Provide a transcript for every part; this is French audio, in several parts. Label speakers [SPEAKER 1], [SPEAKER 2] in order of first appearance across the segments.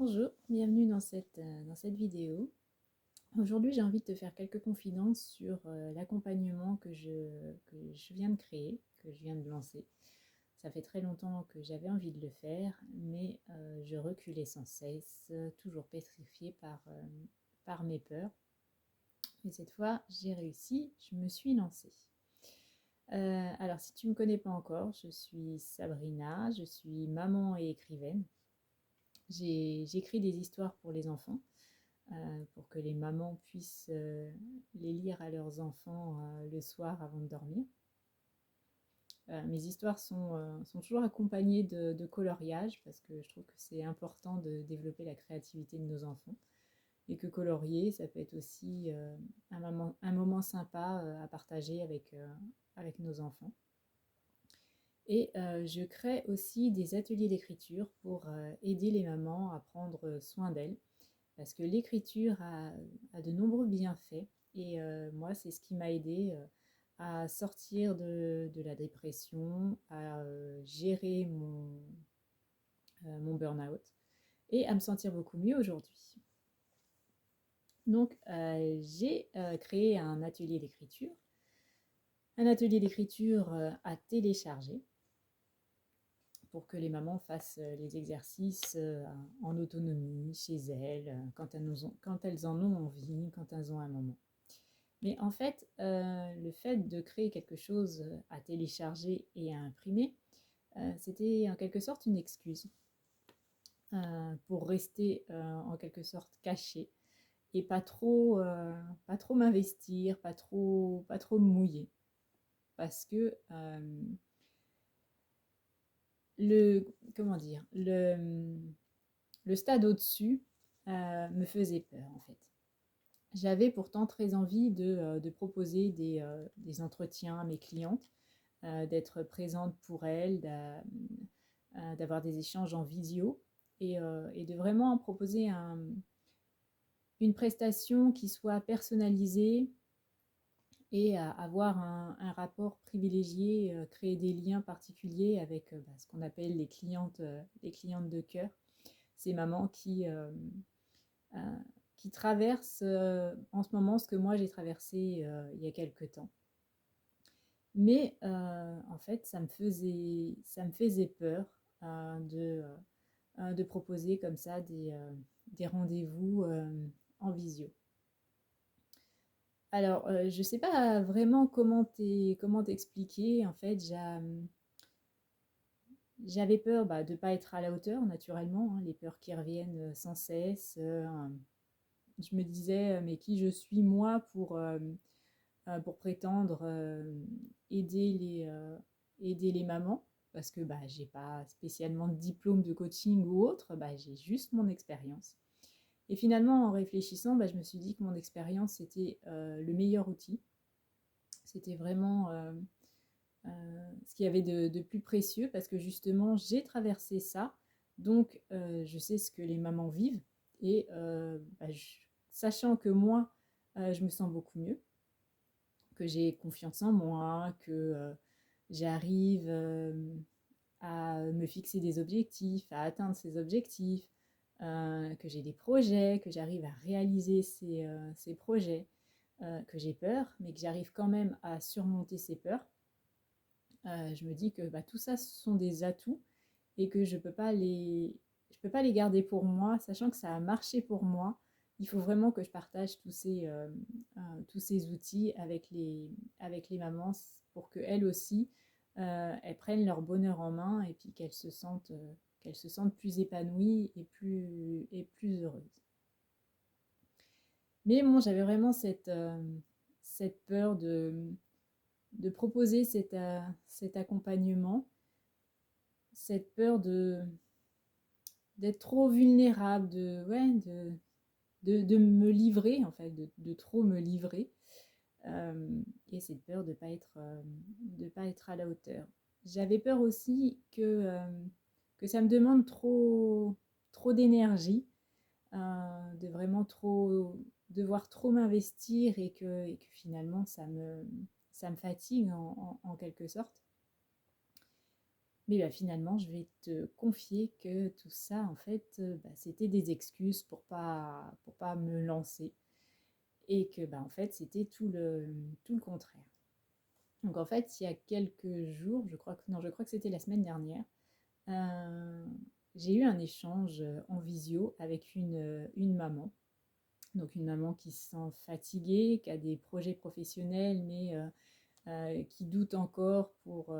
[SPEAKER 1] Bonjour, bienvenue dans cette vidéo. Aujourd'hui, j'ai envie de te faire quelques confidences sur l'accompagnement que je viens de créer, que je viens de lancer. Ça fait très longtemps que j'avais envie de le faire, mais je reculais sans cesse, toujours pétrifiée par mes peurs. Et cette fois, j'ai réussi, je me suis lancée. Alors, si tu ne me connais pas encore, je suis Sabrina, je suis maman et écrivaine. J'écris des histoires pour les enfants pour que les mamans puissent les lire à leurs enfants le soir avant de dormir. Mes histoires sont toujours accompagnées de coloriage parce que je trouve que c'est important de développer la créativité de nos enfants et que colorier, ça peut être aussi un moment sympa à partager avec nos enfants. Et je crée aussi des ateliers d'écriture pour aider les mamans à prendre soin d'elles parce que l'écriture a de nombreux bienfaits et moi c'est ce qui m'a aidé à sortir de la dépression, à gérer mon burn-out et à me sentir beaucoup mieux aujourd'hui. Donc j'ai créé un atelier d'écriture à télécharger pour que les mamans fassent les exercices en autonomie, chez elles, quand elles en ont envie, quand elles ont un moment. Mais en fait, le fait de créer quelque chose à télécharger et à imprimer, c'était en quelque sorte une excuse pour rester en quelque sorte cachée et pas trop m'investir, pas trop me mouiller. Parce que le, comment dire, le stade au-dessus me faisait peur en fait. J'avais pourtant très envie de proposer des entretiens à mes clientes, d'être présente pour elles, d'avoir des échanges en visio et de vraiment proposer une prestation qui soit personnalisée et avoir un rapport privilégié, créer des liens particuliers avec ce qu'on appelle les clientes de cœur, ces mamans euh, qui traversent en ce moment ce que moi j'ai traversé il y a quelques temps. Mais en fait, ça me faisait peur de proposer comme ça des rendez-vous en visio. Alors, je ne sais pas vraiment comment t'expliquer. En fait, j'avais peur de ne pas être à la hauteur, naturellement, hein, les peurs qui reviennent sans cesse. Je me disais, mais qui je suis moi pour prétendre aider aider les mamans, parce que j'ai pas spécialement de diplôme de coaching ou autre, j'ai juste mon expérience. Et finalement, en réfléchissant, je me suis dit que mon expérience, c'était le meilleur outil. C'était vraiment ce qu'il y avait de plus précieux, parce que justement, j'ai traversé ça, donc je sais ce que les mamans vivent, et sachant que moi, je me sens beaucoup mieux, que j'ai confiance en moi, que j'arrive à me fixer des objectifs, à atteindre ces objectifs, que j'ai des projets, que j'arrive à réaliser ces projets, que j'ai peur, mais que j'arrive quand même à surmonter ces peurs. Je me dis que tout ça, ce sont des atouts et que je peux pas les garder pour moi, sachant que ça a marché pour moi. Il faut vraiment que je partage tous ces outils avec les mamans pour qu'elles aussi, elles prennent leur bonheur en main et puis qu'elles se sentent plus épanouies et plus heureuses. Mais bon, j'avais vraiment cette peur de proposer cet accompagnement, cette peur d'être trop vulnérable, de me livrer, en fait, de trop me livrer. Et cette peur de pas être à la hauteur. J'avais peur aussi que ça me demande trop d'énergie, de vraiment devoir trop m'investir et que finalement ça me fatigue en quelque sorte. Mais bah, finalement, je vais te confier que tout ça, en fait, bah, c'était des excuses pour pas me lancer. Et que, bah, en fait, c'était tout le contraire. Donc, en fait, il y a quelques jours, je crois que c'était la semaine dernière, euh, j'ai eu un échange en visio avec une maman. Donc, une maman qui se sent fatiguée, qui a des projets professionnels, mais qui doute encore pour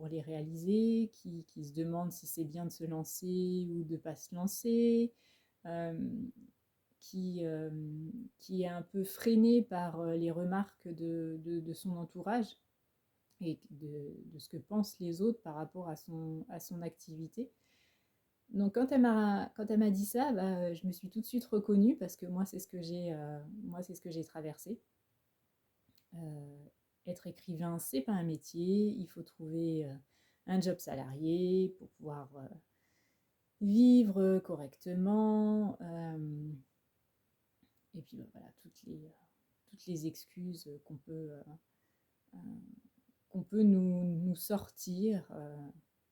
[SPEAKER 1] les réaliser, qui se demande si c'est bien de se lancer ou de ne pas se lancer, euh, qui, euh, qui est un peu freinée par les remarques de son entourage et de ce que pensent les autres par rapport à son activité. Donc quand elle m'a dit ça, bah, je me suis tout de suite reconnue parce que moi c'est ce que j'ai traversé. Euh, Être écrivain, c'est pas un métier. Il faut trouver un job salarié pour pouvoir vivre correctement. Et puis bah, voilà, toutes les excuses euh, qu'on peut nous sortir.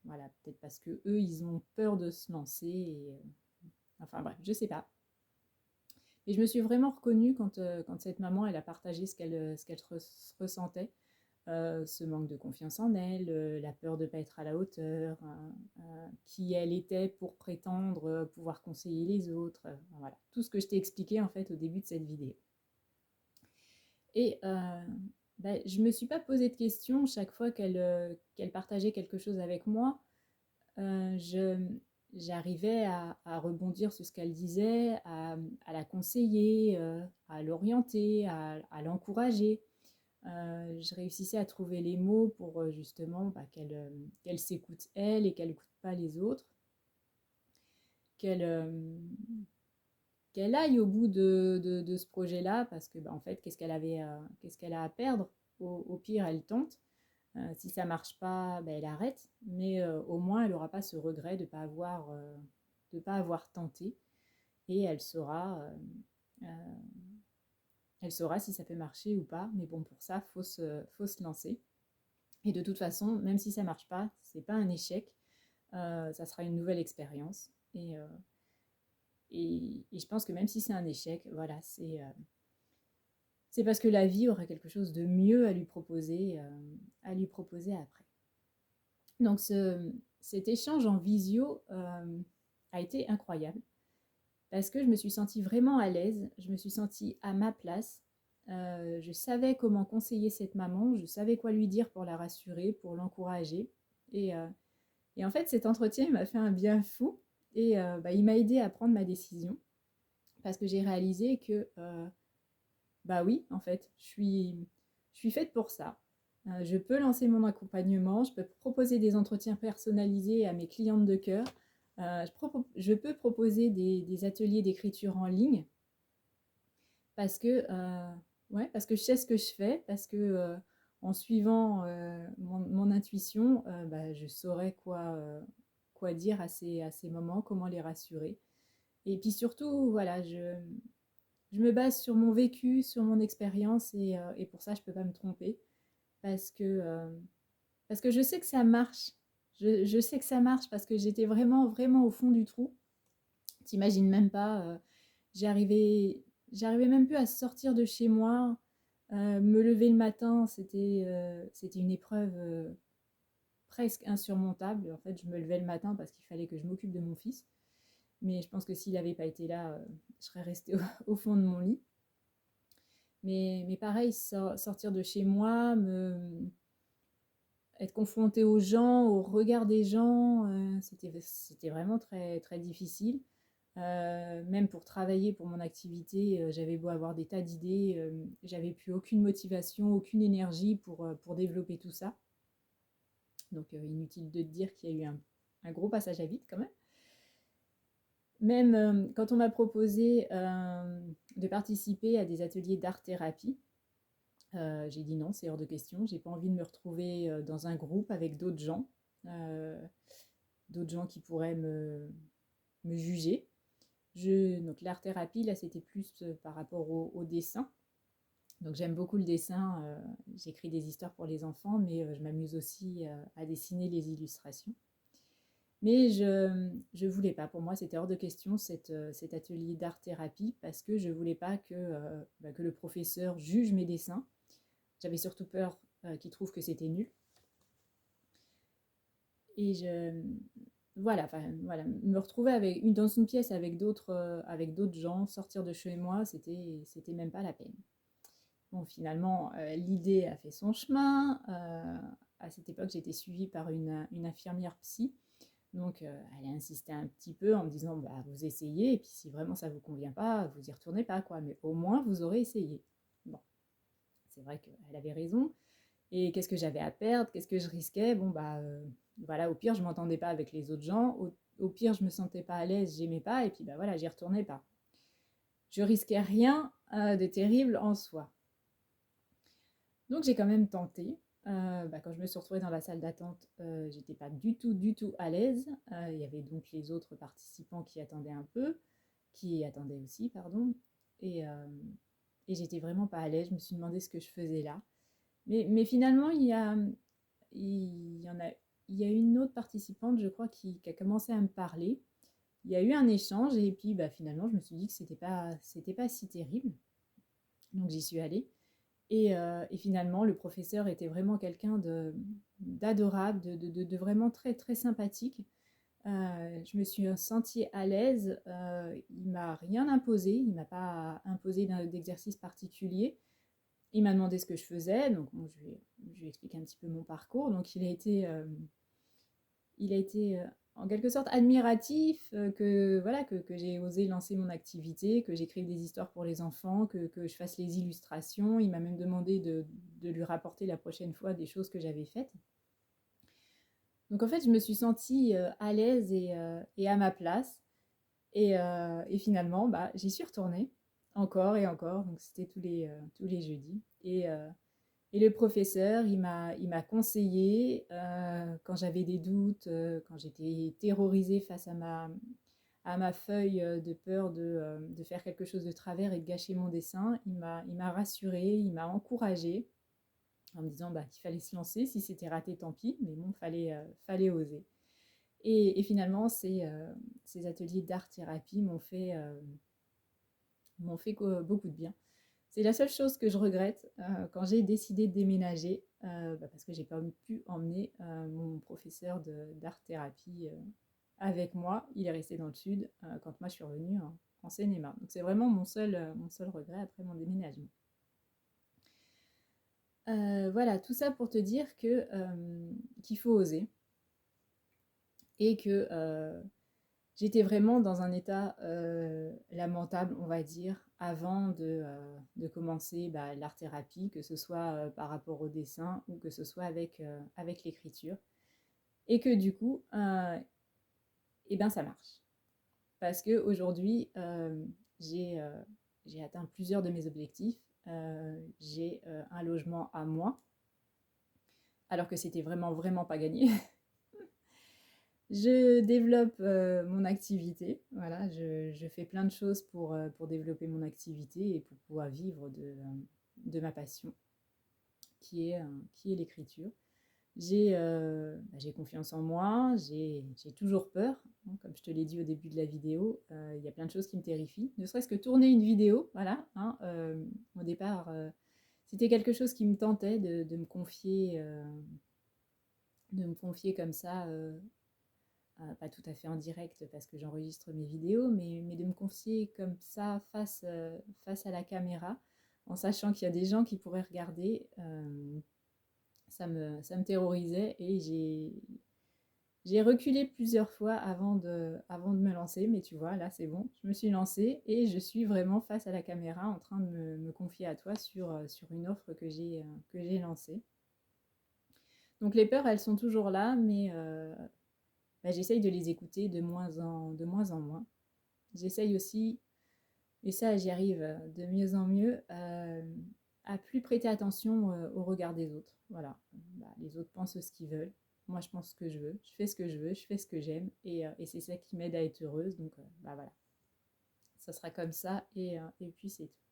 [SPEAKER 1] Voilà, peut-être parce que eux, ils ont peur de se lancer. Enfin bref, je sais pas. Et je me suis vraiment reconnue quand cette maman, elle a partagé ce qu'elle ressentait. Ce manque de confiance en elle, la peur de ne pas être à la hauteur, qui elle était pour prétendre pouvoir conseiller les autres. Voilà, tout ce que je t'ai expliqué en fait au début de cette vidéo. Et ben, je ne me suis pas posé de questions chaque fois qu'elle partageait quelque chose avec moi. Je, J'arrivais à rebondir sur ce qu'elle disait, à la conseiller, à l'orienter, à l'encourager. Je réussissais à trouver les mots pour justement bah, qu'elle s'écoute elle et qu'elle n'écoute pas les autres, qu'elle qu'elle aille au bout de ce projet-là, parce que bah, en fait, qu'est-ce qu'elle a à perdre? Au pire, elle tente. Si ça marche pas, bah, elle arrête, mais au moins, elle n'aura pas ce regret de pas avoir tenté, et euh, elle saura si ça peut marcher ou pas. Mais bon, pour ça, faut se lancer. Et de toute façon, même si ça marche pas, c'est pas un échec, ça sera une nouvelle expérience. Et je pense que même si c'est un échec, voilà, c'est parce que la vie aura quelque chose de mieux à lui proposer après. Donc cet échange en visio a été incroyable parce que je me suis sentie vraiment à l'aise, je me suis sentie à ma place. Je savais comment conseiller cette maman, je savais quoi lui dire pour la rassurer, pour l'encourager. Et, euh, et en fait, cet entretien m'a fait un bien fou et bah, il m'a aidé à prendre ma décision parce que j'ai réalisé que, bah oui, en fait, je suis faite pour ça. Je peux lancer mon accompagnement, je peux proposer des entretiens personnalisés à mes clientes de cœur, je peux proposer des ateliers d'écriture en ligne parce que, ouais, parce que je sais ce que je fais, parce que en suivant mon intuition, bah, je saurais quoi dire à ces moments, comment les rassurer. Et puis surtout, voilà, je me base sur mon vécu, sur mon expérience, et pour ça, je ne peux pas me tromper parce que, euh, parce que je sais que ça marche. Je sais que ça marche parce que j'étais vraiment, vraiment au fond du trou. T'imagines même pas, j'arrivais, j'arrivais même plus à sortir de chez moi. Me lever le matin, c'était une épreuve presque insurmontable. En fait, je me levais le matin parce qu'il fallait que je m'occupe de mon fils. Mais je pense que s'il n'avait pas été là, je serais restée au fond de mon lit. Mais pareil, sortir de chez moi, être confrontée aux gens, au regard des gens, c'était vraiment très, très difficile. Même pour travailler pour mon activité, j'avais beau avoir des tas d'idées, j'avais plus aucune motivation, aucune énergie pour développer tout ça. Donc inutile de te dire qu'il y a eu un gros passage à vide quand même. Même quand on m'a proposé de participer à des ateliers d'art-thérapie, j'ai dit non, c'est hors de question. J'ai pas envie de me retrouver dans un groupe avec euh, d'autres gens qui pourraient me juger. Donc l'art-thérapie, là, c'était plus par rapport au dessin. Donc j'aime beaucoup le dessin. J'écris des histoires pour les enfants, mais je m'amuse aussi à dessiner les illustrations. Mais je voulais pas. Pour moi, c'était hors de question cet atelier d'art-thérapie parce que je voulais pas que le professeur juge mes dessins. J'avais surtout peur qu'il trouve que c'était nul. Et voilà, voilà, me retrouver dans une pièce avec d'autres gens, sortir de chez moi, c'était même pas la peine. Bon, finalement, l'idée a fait son chemin. À cette époque, j'étais suivie par une infirmière psy. Donc, elle a insisté un petit peu en me disant, bah, vous essayez, et puis si vraiment ça ne vous convient pas, vous y retournez pas, quoi. Mais au moins, vous aurez essayé. Bon, c'est vrai qu'elle avait raison. Et qu'est-ce que j'avais à perdre? Qu'est-ce que je risquais? Bon, bah, voilà, au pire, je m'entendais pas avec les autres gens. Au pire, je me sentais pas à l'aise, j'aimais pas, et puis, bah voilà, j'y retournais pas. Je risquais rien de terrible en soi. Donc, j'ai quand même tenté. Quand je me suis retrouvée dans la salle d'attente, j'étais pas du tout à l'aise. Il y avait donc les autres participants qui attendaient aussi, pardon. Et, euh, et j'étais vraiment pas à l'aise. Je me suis demandé ce que je faisais là. Mais finalement, il y en a, il y a une autre participante, je crois, qui a commencé à me parler. Il y a eu un échange et puis bah, finalement, je me suis dit que c'était pas si terrible. Donc j'y suis allée. Et finalement, le professeur était vraiment quelqu'un d'adorable, de vraiment très, très sympathique. Je me suis sentie à l'aise. Il m'a rien imposé. Il m'a pas imposé d'exercice particulier. Il m'a demandé ce que je faisais. Donc, bon, je lui ai expliqué un petit peu mon parcours. Donc, il a été en quelque sorte admiratif que j'ai osé lancer mon activité, que j'écrive des histoires pour les enfants, que je fasse les illustrations. Il m'a même demandé de lui rapporter la prochaine fois des choses que j'avais faites. Donc en fait, je me suis sentie à l'aise et à ma place. Et finalement, bah, j'y suis retournée encore et encore. Donc c'était tous les jeudis. Et le professeur, il m'a conseillé quand j'avais des doutes, quand j'étais terrorisée face à ma feuille de peur de faire quelque chose de travers et de gâcher mon dessin. Il m'a rassurée, il m'a encouragée en me disant bah, qu'il fallait se lancer. Si c'était raté, tant pis, mais bon, fallait oser. Et finalement, ces ateliers d'art-thérapie m'ont fait beaucoup de bien. C'est la seule chose que je regrette quand j'ai décidé de déménager, parce que j'ai pas pu emmener mon professeur d'art-thérapie avec moi. Il est resté dans le sud quand moi je suis revenue en Seine-et-Marne. Donc c'est vraiment mon seul regret après mon déménagement. Voilà, tout ça pour te dire qu'il faut oser et que j'étais vraiment dans un état lamentable, on va dire, avant de commencer bah, l'art-thérapie, que ce soit par rapport au dessin ou que ce soit avec l'écriture. Et que du coup, eh ben, ça marche. Parce qu'aujourd'hui, j'ai atteint plusieurs de mes objectifs. J'ai un logement à moi, alors que c'était vraiment, vraiment pas gagné. Je développe mon activité. Voilà, je fais plein de choses pour développer mon activité et pour pouvoir vivre de ma passion, qui est l'écriture. J'ai confiance en moi, j'ai toujours peur. Hein, comme je te l'ai dit au début de la vidéo, il y a plein de choses qui me terrifient. Ne serait-ce que tourner une vidéo, voilà. Hein, au départ, c'était quelque chose qui me tentait de me confier comme ça pas tout à fait en direct parce que j'enregistre mes vidéos, mais de me confier comme ça face à la caméra, en sachant qu'il y a des gens qui pourraient regarder, ça me terrorisait et j'ai reculé plusieurs fois avant de me lancer, mais tu vois, là c'est bon, je me suis lancée et je suis vraiment face à la caméra en train de me confier à toi sur une offre que j'ai lancée. Donc les peurs, elles sont toujours là, mais bah, j'essaye de les écouter de moins en moins. J'essaye aussi, et ça j'y arrive de mieux en mieux, à plus prêter attention au regard des autres. Voilà, bah, les autres pensent ce qu'ils veulent. Moi je pense ce que je veux, je fais ce que je veux, je fais ce que j'aime, et c'est ça qui m'aide à être heureuse. Donc bah voilà, ça sera comme ça, et puis c'est tout.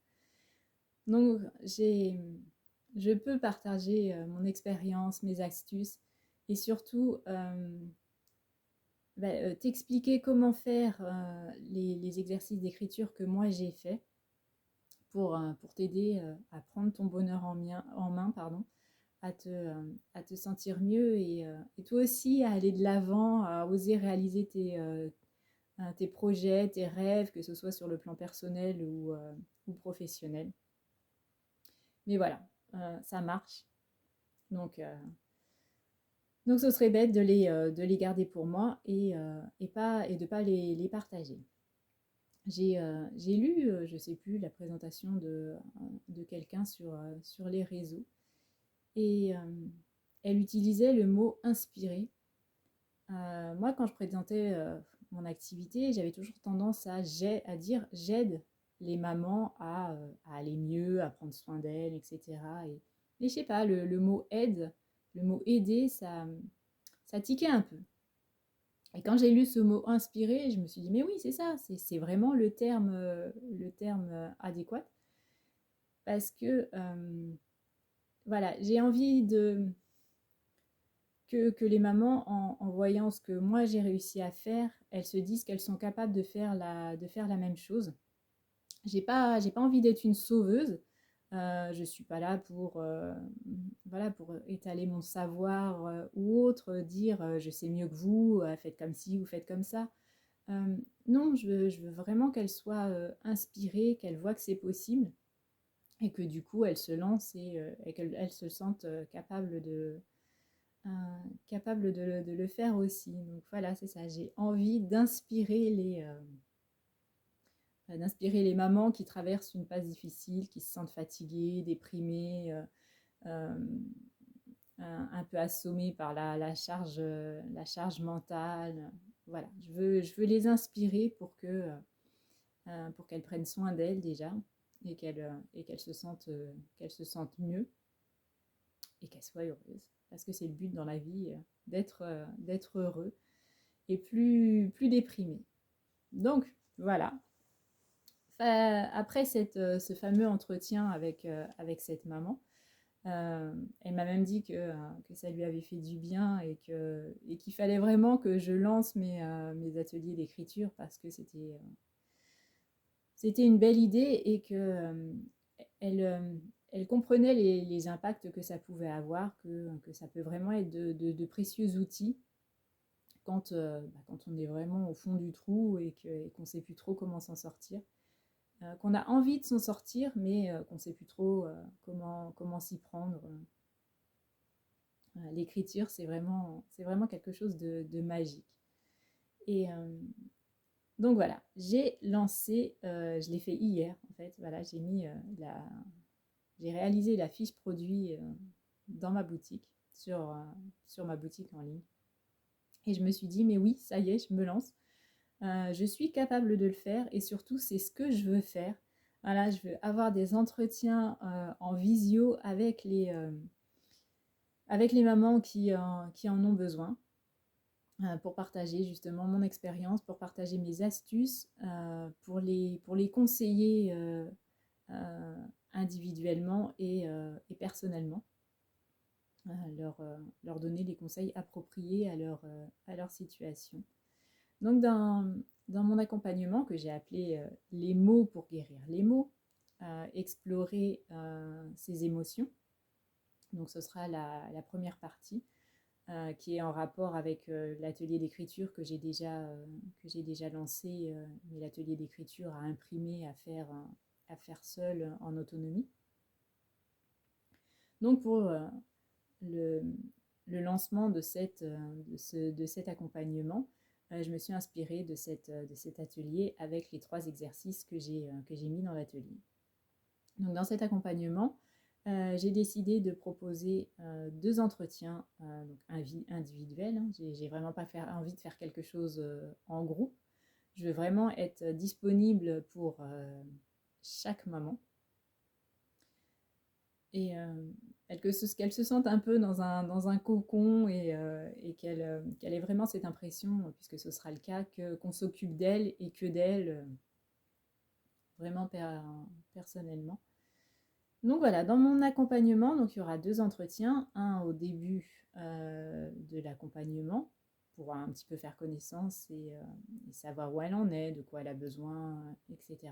[SPEAKER 1] Donc je peux partager mon expérience, mes astuces, et surtout t'expliquer comment faire les exercices d'écriture que moi j'ai fait pour t'aider à prendre ton bonheur en main, pardon, à te sentir mieux et toi aussi à aller de l'avant, à oser réaliser tes projets, tes rêves, que ce soit sur le plan personnel ou professionnel. Mais voilà, ça marche. Donc, euh, donc ce serait bête de les garder pour moi et de ne pas les partager. J'ai lu, je ne sais plus, la présentation de quelqu'un sur les réseaux et elle utilisait le mot inspiré. Moi, quand je présentais mon activité, j'avais toujours tendance à dire j'aide les mamans à aller mieux, à prendre soin d'elles, etc. Mais je sais pas, le mot aide, le mot aider, ça tiquait un peu. Et quand j'ai lu ce mot inspiré, je me suis dit, mais oui, c'est ça, c'est vraiment le terme adéquat. Parce que, voilà, j'ai envie que les mamans, en voyant ce que moi j'ai réussi à faire, elles se disent qu'elles sont capables de faire la même chose. J'ai pas envie d'être une sauveuse. Je suis pas là voilà, pour étaler mon savoir ou autre, dire je sais mieux que vous, faites comme ci ou faites comme ça. Non, je veux vraiment qu'elles soient inspirées, qu'elles voient que c'est possible et que du coup elles se lancent et qu'elles se sentent euh, capables de le faire aussi. Donc voilà, c'est ça, j'ai envie d'inspirer les mamans qui traversent une phase difficile, qui se sentent fatiguées, déprimées, euh, un peu assommées par la charge mentale. Voilà, je veux les inspirer pour qu'elles prennent soin d'elles déjà et qu'elles se sentent mieux et qu'elles soient heureuses. Parce que c'est le but dans la vie, d'être heureux et plus déprimé. Donc voilà. Après ce fameux entretien avec cette maman, elle m'a même dit que ça lui avait fait du bien et qu'il fallait vraiment que je lance mes ateliers d'écriture parce que c'était une belle idée et elle, euh, elle comprenait les impacts que ça pouvait avoir, que ça peut vraiment être de précieux outils quand on est vraiment au fond du trou et qu'on ne sait plus trop comment s'en sortir. Qu'on a envie de s'en sortir, mais qu'on ne sait plus trop comment s'y prendre. L'écriture, c'est vraiment quelque chose de magique. Et donc voilà, j'ai lancé, je l'ai fait hier en fait, voilà, j'ai réalisé la fiche produit dans ma boutique, sur ma boutique en ligne. Et je me suis dit, mais oui, ça y est, je me lance. Je suis capable de le faire et surtout, c'est ce que je veux faire. Voilà, je veux avoir des entretiens en visio avec les mamans qui en ont besoin pour partager justement mon expérience, pour partager mes astuces, pour les conseiller euh, individuellement et personnellement, leur donner les conseils appropriés à leur situation. Donc dans mon accompagnement que j'ai appelé les mots pour guérir les mots, explorer ses émotions, donc ce sera la première partie qui est en rapport avec l'atelier d'écriture que j'ai déjà lancé, mais l'atelier d'écriture à imprimer, à faire seul en autonomie. Donc pour le, le lancement de cet accompagnement, je me suis inspirée de cet atelier avec les 3 exercices que j'ai mis dans l'atelier. Donc dans cet accompagnement, j'ai décidé de proposer 2 entretiens individuels. Hein. J'ai vraiment pas envie de faire quelque chose en groupe. Je veux vraiment être disponible pour chaque maman et qu'elle se sente un peu dans un cocon et qu'elle ait vraiment cette impression, puisque ce sera le cas, qu'on s'occupe d'elle et que d'elle vraiment personnellement. Donc voilà, dans mon accompagnement, donc il y aura 2 entretiens, un au début de l'accompagnement pour un petit peu faire connaissance et savoir où elle en est, de quoi elle a besoin, etc.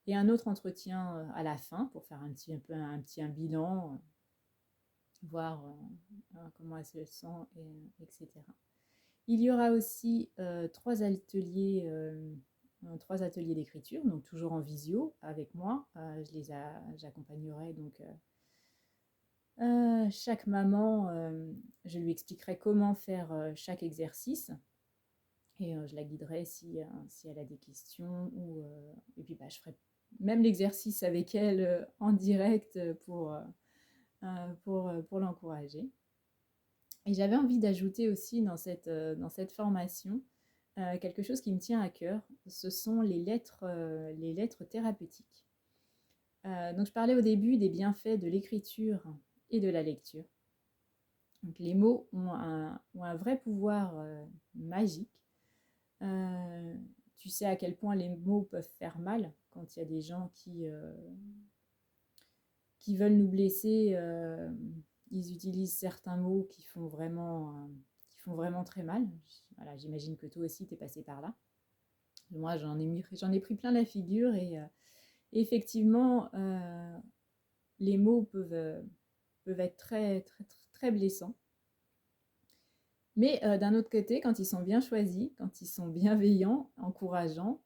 [SPEAKER 1] Et un autre entretien à la fin pour faire un bilan, voir comment elle se sent, etc. Il y aura aussi trois ateliers d'écriture, donc toujours en visio avec moi. J'accompagnerai donc chaque maman, je lui expliquerai comment faire chaque exercice et je la guiderai si elle a des questions. Et puis je ferai même l'exercice avec elle en direct pour l'encourager. Et j'avais envie d'ajouter aussi dans cette formation quelque chose qui me tient à cœur, ce sont les lettres thérapeutiques. Donc je parlais au début des bienfaits de l'écriture et de la lecture. Donc les mots ont un vrai pouvoir magique. Tu sais à quel point les mots peuvent faire mal quand il y a des gens qui veulent nous blesser. Ils utilisent certains mots qui font vraiment très mal. Voilà, j'imagine que toi aussi, tu es passé par là. Moi, j'en ai pris plein la figure et effectivement, les mots peuvent être très, très, très, très blessants. Mais d'un autre côté, quand ils sont bien choisis, quand ils sont bienveillants, encourageants,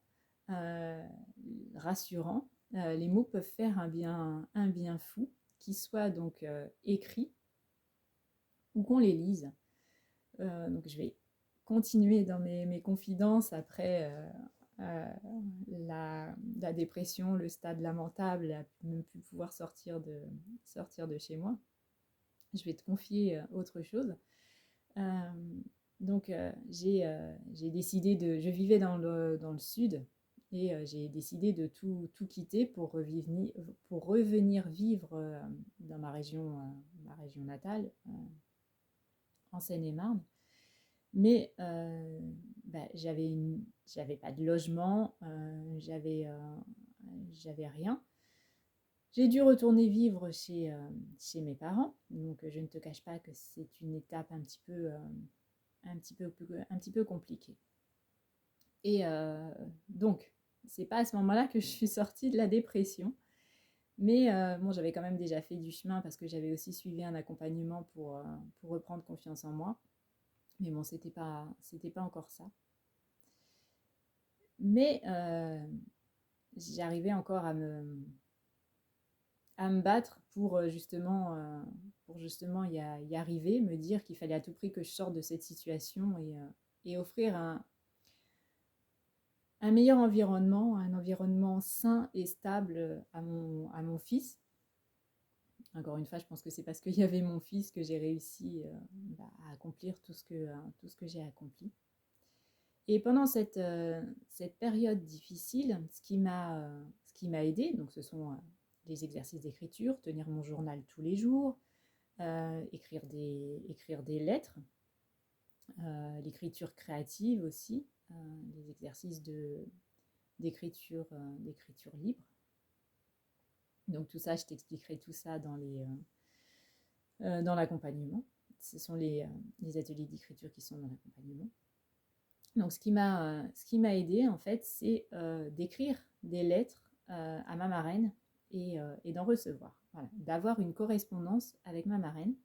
[SPEAKER 1] rassurants, les mots peuvent faire un bien fou, qui soit donc écrit ou qu'on les lise. Donc je vais continuer dans mes confidences après la dépression, le stade lamentable, à ne plus pouvoir sortir de chez moi. Je vais te confier autre chose. Donc j'ai décidé je vivais dans le sud et j'ai décidé de tout quitter pour revenir vivre dans ma région natale, en Seine-et-Marne. Mais j'avais pas de logement, j'avais rien. J'ai dû retourner vivre chez mes parents, donc je ne te cache pas que c'est une étape un petit peu compliquée. Et donc, c'est pas à ce moment-là que je suis sortie de la dépression, mais bon, j'avais quand même déjà fait du chemin parce que j'avais aussi suivi un accompagnement pour reprendre confiance en moi. Mais bon, c'était pas encore ça. Mais j'arrivais encore à me battre pour justement y arriver, me dire qu'il fallait à tout prix que je sorte de cette situation et offrir un meilleur environnement, un environnement sain et stable à mon fils. Encore une fois, je pense que c'est parce qu'il y avait mon fils que j'ai réussi à accomplir tout ce que j'ai accompli. Et pendant cette période difficile, ce qui m'a aidée, donc ce sont les exercices d'écriture, tenir mon journal tous les jours, écrire des lettres, l'écriture créative aussi, les exercices d'écriture libre. Donc tout ça, je t'expliquerai tout ça dans l'accompagnement. Ce sont les ateliers d'écriture qui sont dans l'accompagnement. Donc ce qui m'a aidée en fait, c'est d'écrire des lettres à ma marraine et d'en recevoir. Voilà, d'avoir une correspondance avec ma marraine.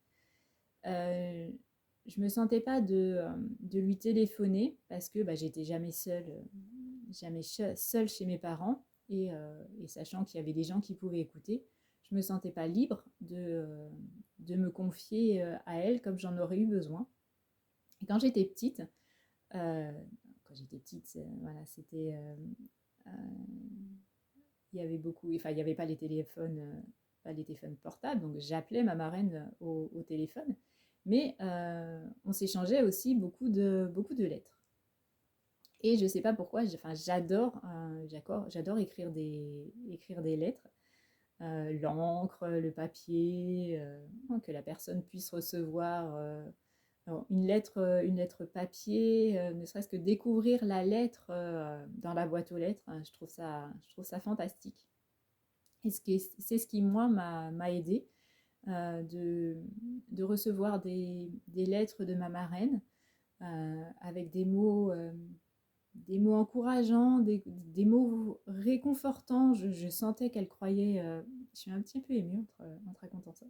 [SPEAKER 1] Je me sentais pas de lui téléphoner parce que j'étais jamais seule chez mes parents et sachant qu'il y avait des gens qui pouvaient écouter, je me sentais pas libre de me confier à elle comme j'en aurais eu besoin. Et quand j'étais petite, voilà, c'était il y avait beaucoup, enfin il y avait pas les téléphones portables, donc j'appelais ma marraine au téléphone, mais on s'échangeait aussi beaucoup de lettres. Et je sais pas pourquoi, j'adore écrire des lettres, l'encre, le papier, que la personne puisse recevoir. Alors, une lettre papier, ne serait-ce que découvrir la lettre dans la boîte aux lettres, je trouve ça fantastique. Et c'est ce qui, moi, m'a aidée de recevoir des lettres de ma marraine, avec des mots encourageants, des mots réconfortants. Je sentais qu'elle croyait, je suis un petit peu émue en te racontant ça.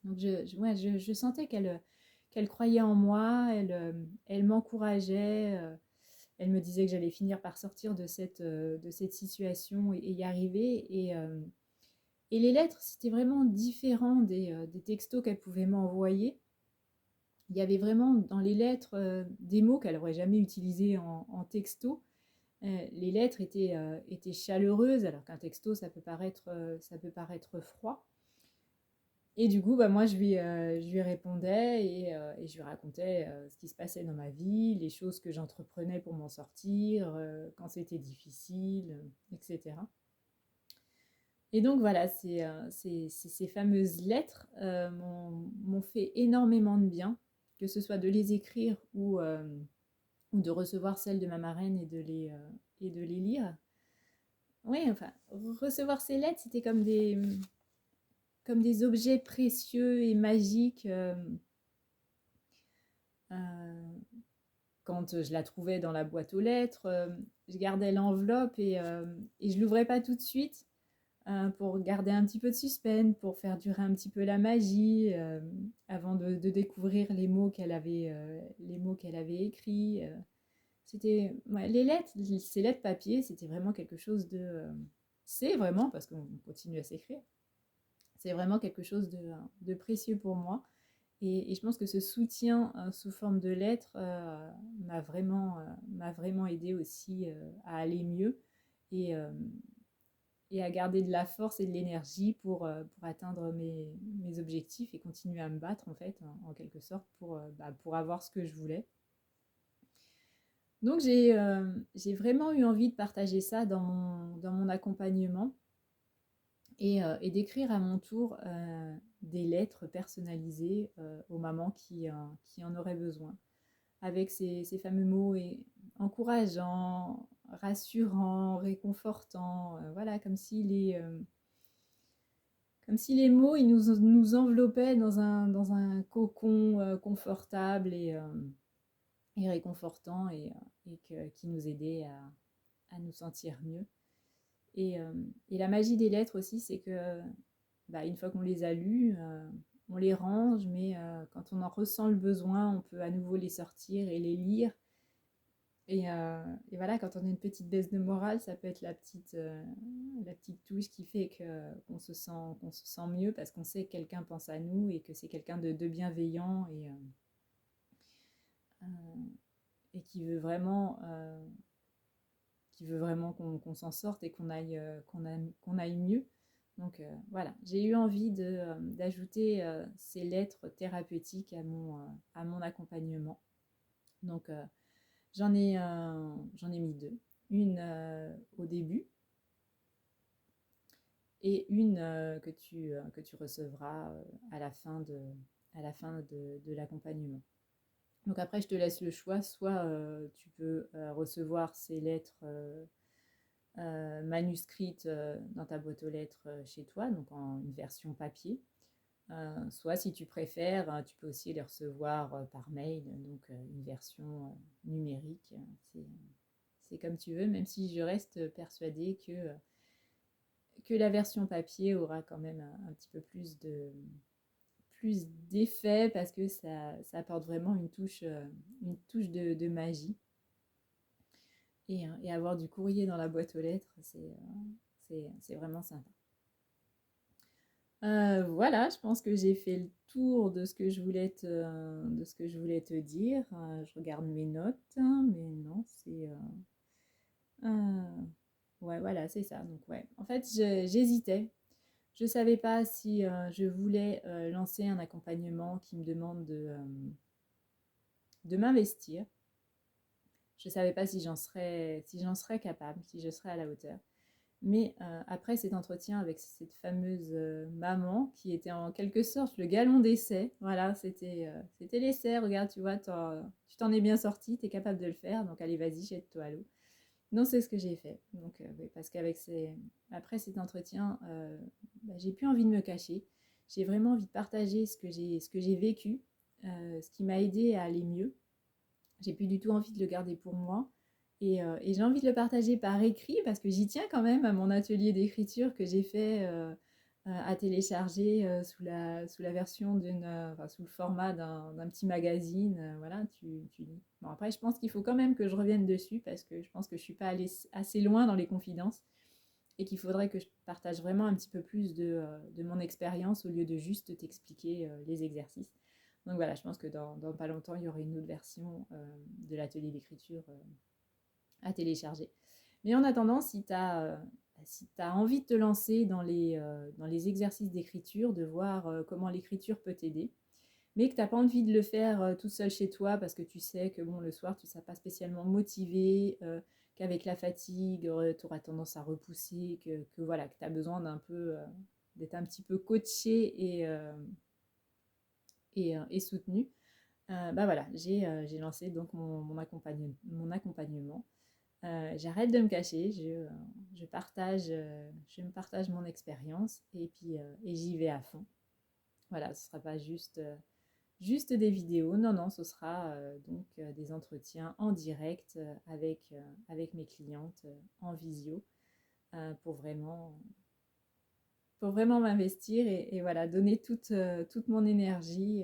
[SPEAKER 1] Donc ouais, je sentais qu'elle croyait en moi, elle m'encourageait, elle me disait que j'allais finir par sortir de cette situation et y arriver. Et les lettres, c'était vraiment différent des textos qu'elle pouvait m'envoyer. Il y avait vraiment dans les lettres des mots qu'elle n'aurait jamais utilisés en texto. Les lettres étaient chaleureuses, alors qu'un texto, ça peut paraître froid. Et du coup, bah, moi, je lui répondais et je lui racontais ce qui se passait dans ma vie, les choses que j'entreprenais pour m'en sortir, quand c'était difficile, etc. Et donc voilà, ces fameuses lettres m'ont fait énormément de bien, que ce soit de les écrire ou de recevoir celles de ma marraine et de les lire. Oui, enfin, recevoir ces lettres, c'était comme des objets précieux et magiques. Euh, Quand je la trouvais dans la boîte aux lettres, je gardais l'enveloppe et je l'ouvrais pas tout de suite pour garder un petit peu de suspense, pour faire durer un petit peu la magie avant de découvrir les mots qu'elle avait écrits. C'était ouais, les lettres, ces lettres papier, c'était vraiment quelque chose c'est vraiment, parce qu'on continue à s'écrire, c'est vraiment quelque chose de précieux pour moi. Et je pense que ce soutien sous forme de lettres m'a vraiment aidé aussi à aller mieux et, euh, et à garder de la force et de l'énergie pour atteindre mes objectifs et continuer à me battre en fait, en quelque sorte, pour avoir ce que je voulais. Donc j'ai vraiment eu envie de partager ça dans mon accompagnement et d'écrire à mon tour des lettres personnalisées aux mamans qui en auraient besoin, avec ces fameux mots encourageants, rassurants, réconfortants, voilà, comme si les mots ils nous enveloppaient dans un cocon confortable et réconfortant qui nous aidait à nous sentir mieux. Et la magie des lettres aussi, c'est que bah, une fois qu'on les a lues, on les range, mais quand on en ressent le besoin, on peut à nouveau les sortir et les lire. Et voilà, quand on a une petite baisse de morale, ça peut être la petite touche qui fait qu'on se sent mieux parce qu'on sait que quelqu'un pense à nous et que c'est quelqu'un de bienveillant euh, et qui veut vraiment qu'on s'en sorte et qu'on aille mieux. Donc voilà, j'ai eu envie d'ajouter ces lettres thérapeutiques à mon accompagnement. Donc j'en ai mis deux. Une au début et une que tu recevras à la fin de l'accompagnement. Donc après, je te laisse le choix. Soit tu peux recevoir ces lettres manuscrites dans ta boîte aux lettres chez toi, donc en une version papier. Soit si tu préfères, tu peux aussi les recevoir par mail, donc une version numérique. C'est comme tu veux, même si je reste persuadée que la version papier aura quand même un petit peu plus d'effet parce que ça apporte vraiment une touche de magie. Et avoir du courrier dans la boîte aux lettres, c'est vraiment sympa. Voilà, je pense que j'ai fait le tour de ce que je voulais de ce que je voulais te dire. Je regarde mes notes, hein, mais non, ouais, voilà, c'est ça. Donc ouais, en fait, j'hésitais. Je savais pas si je voulais lancer un accompagnement qui me demande de m'investir. Je savais pas si j'en serais capable, si je serais à la hauteur. Mais après cet entretien avec cette fameuse maman, qui était en quelque sorte le galon d'essai, voilà, c'était l'essai, regarde, tu vois, tu t'en es bien sorti, tu es capable de le faire, donc allez, vas-y, jette-toi à l'eau. Non, c'est ce que j'ai fait. Donc, oui, parce après cet entretien, bah, j'ai plus envie de me cacher. J'ai vraiment envie de partager ce que j'ai vécu, ce qui m'a aidé à aller mieux. J'ai plus du tout envie de le garder pour moi. Et j'ai envie de le partager par écrit parce que j'y tiens quand même à mon atelier d'écriture que j'ai fait à télécharger sous la version enfin, sous le format d'un petit magazine. Voilà, tu lis. Bon, après, je pense qu'il faut quand même que je revienne dessus parce que je pense que je suis pas allée assez loin dans les confidences et qu'il faudrait que je partage vraiment un petit peu plus de mon expérience au lieu de juste t'expliquer les exercices. Donc voilà, je pense que dans pas longtemps, il y aura une autre version de l'atelier d'écriture à télécharger. Mais en attendant, si tu as envie de te lancer dans les exercices d'écriture, de voir comment l'écriture peut t'aider, mais que tu n'as pas envie de le faire tout seul chez toi parce que tu sais que bon, le soir, tu ne seras pas spécialement motivé, qu'avec la fatigue, tu auras tendance à repousser, voilà, que tu as besoin d'être un petit peu coaché et soutenu. Bah voilà, j'ai lancé donc mon accompagnement. J'arrête de me cacher, je me partage mon expérience et puis et j'y vais à fond. Voilà, ce ne sera pas juste des vidéos, non, non, ce sera donc des entretiens en direct avec mes clientes en visio pour vraiment m'investir et voilà, donner toute mon énergie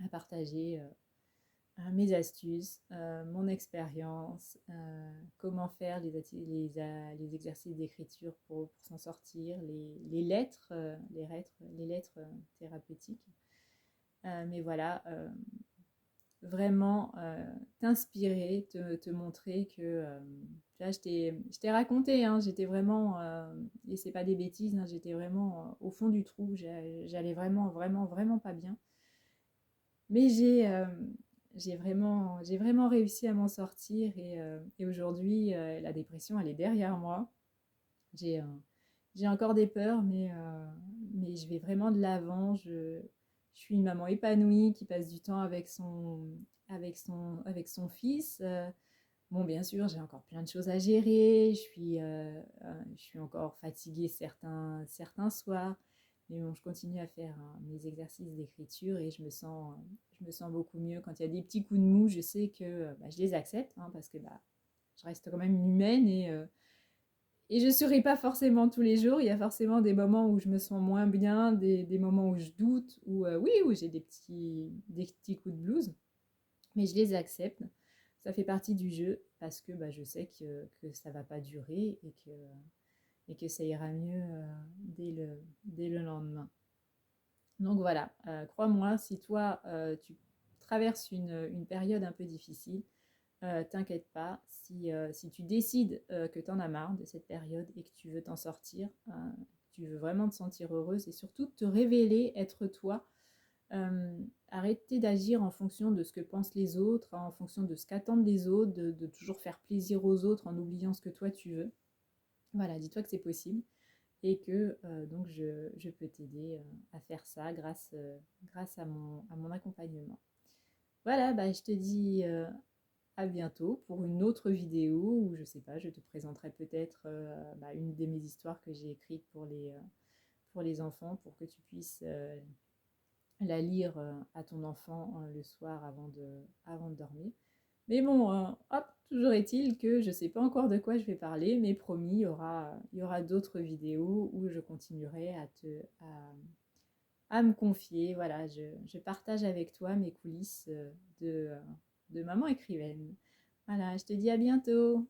[SPEAKER 1] à partager mes astuces, mon expérience, comment faire les exercices d'écriture pour s'en sortir, les lettres thérapeutiques. Mais voilà, vraiment t'inspirer, te montrer que là, je t'ai raconté, hein, j'étais vraiment, et c'est pas des bêtises, hein, j'étais vraiment au fond du trou, j'allais vraiment, vraiment, vraiment pas bien. Mais j'ai vraiment réussi à m'en sortir et aujourd'hui, la dépression, elle est derrière moi. J'ai j'ai encore des peurs, mais je vais vraiment de l'avant. Je suis une maman épanouie qui passe du temps avec son fils. Bon, bien sûr, j'ai encore plein de choses à gérer. Je suis encore fatiguée certains soirs. Mais bon, je continue à faire mes exercices d'écriture et je me sens beaucoup mieux. Quand il y a des petits coups de mou, je sais que bah, je les accepte hein, parce que bah, je reste quand même une humaine et je ne serai pas forcément tous les jours. Il y a forcément des moments où je me sens moins bien, des moments où je doute, oui, où j'ai des petits coups de blues, mais je les accepte. Ça fait partie du jeu parce que bah, je sais que ça ne va pas durer et que ça ira mieux dès le lendemain. Donc voilà, crois-moi, si toi tu traverses une période un peu difficile, t'inquiète pas, si tu décides que tu en as marre de cette période et que tu veux t'en sortir, tu veux vraiment te sentir heureuse et surtout te révéler, être toi, arrêter d'agir en fonction de ce que pensent les autres, en fonction de ce qu'attendent les autres, de toujours faire plaisir aux autres en oubliant ce que toi tu veux. Voilà, dis-toi que c'est possible et que donc je peux t'aider à faire ça grâce à mon accompagnement. Voilà, bah, je te dis à bientôt pour une autre vidéo où je sais pas, je te présenterai peut-être bah, une de mes histoires que j'ai écrites pour les enfants pour que tu puisses la lire à ton enfant le soir avant de dormir. Mais bon, hop, toujours est-il que je ne sais pas encore de quoi je vais parler, mais promis, il y aura d'autres vidéos où je continuerai à me confier. Voilà, je partage avec toi mes coulisses de maman écrivaine. Voilà, je te dis à bientôt.